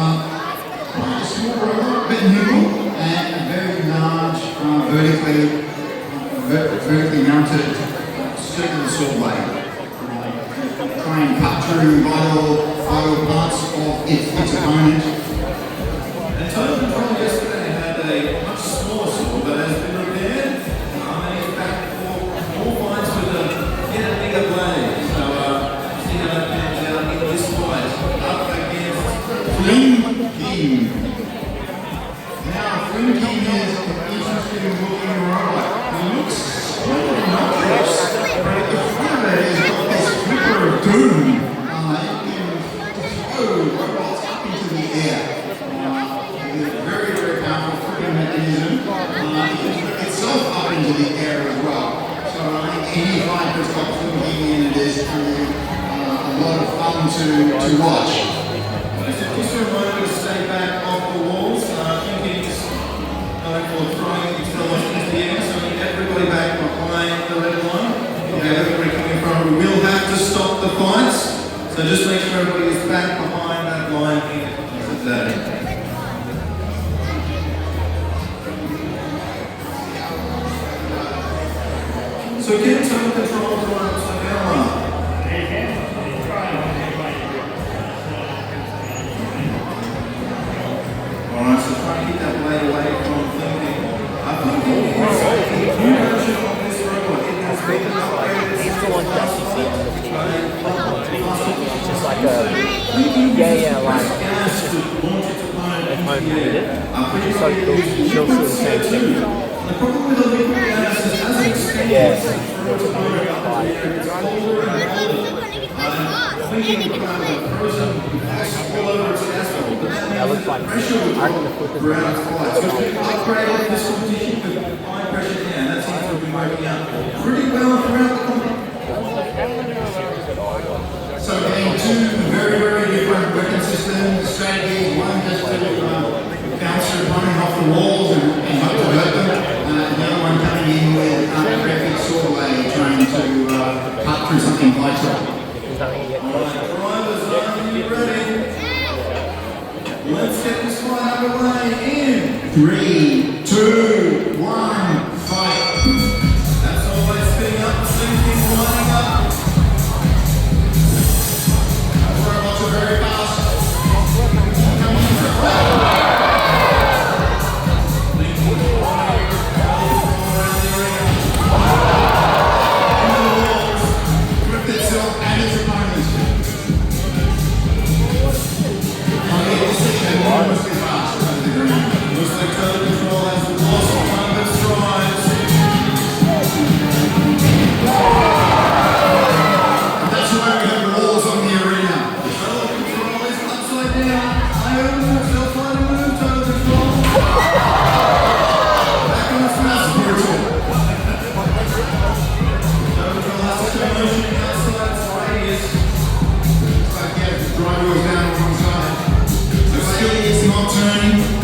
quite a small robot, a bit nimble, and a very large, vertically mounted circular saw blade. Try and cut through vital parts of its opponent. And Total Control yesterday had a much smaller saw that has been repaired. And he's back for more fights with a yet bigger blade. So see how that pans out in this fight. Up against Flynn King. Now Flynn King is an interesting looking robot. He looks slightly innocuous, but at the front of it has got this flipper of doom. It can throw robots up into the air. Very, very powerful flipping mechanism. It can flip itself up into the air as well. So I think any fight that's got Flynn King in it is a lot of fun to watch. Just a reminder to stay back off the walls. Thinking's going for throwing themselves into the air, so we need everybody back behind the red line. Everybody coming from, we will have to stop the fights, so just make sure everybody is back behind that line here today. So get total control from Savannah. Alright, so try and keep that blade away from thinking. I think the new version of this robot, it has been upgraded. It's the one that you see on the TV. It's just like a, like, home unit. It's so cool, she'll see the same thing. The problem with the liquid gas is as it expands, Yeah. it's colder and colder. Thinking about the frozen ice all over its asphalt, but That looks like pressure would I'm gonna put this throughout its flight. So we've upgraded this competition with high pressure air, and that seems to be working out pretty well throughout the competition. So again, two very, very different weapon systems, strategies. One just to bounce your opponent off the walls and hope to hurt them. The other one coming in with a rapid saw blade trying to cut through something vital. Drivers, are you ready? Let's get this fight underway in 3, 2, 1, fight. That's always spinning up, the same thing lining up. Robots are very fast. Gripped itself and its opponents. Enormously fast over the ground. Looks like Total Control has lost one of its strides. That's why we have walls on the arena. Total Control is upside down. I own myself trying to move Total Control. Back on its mouse. Brutal. Total Control has to stay motioning outside its radius. It's like, yeah, the driver was down on one side. So still it's not turning.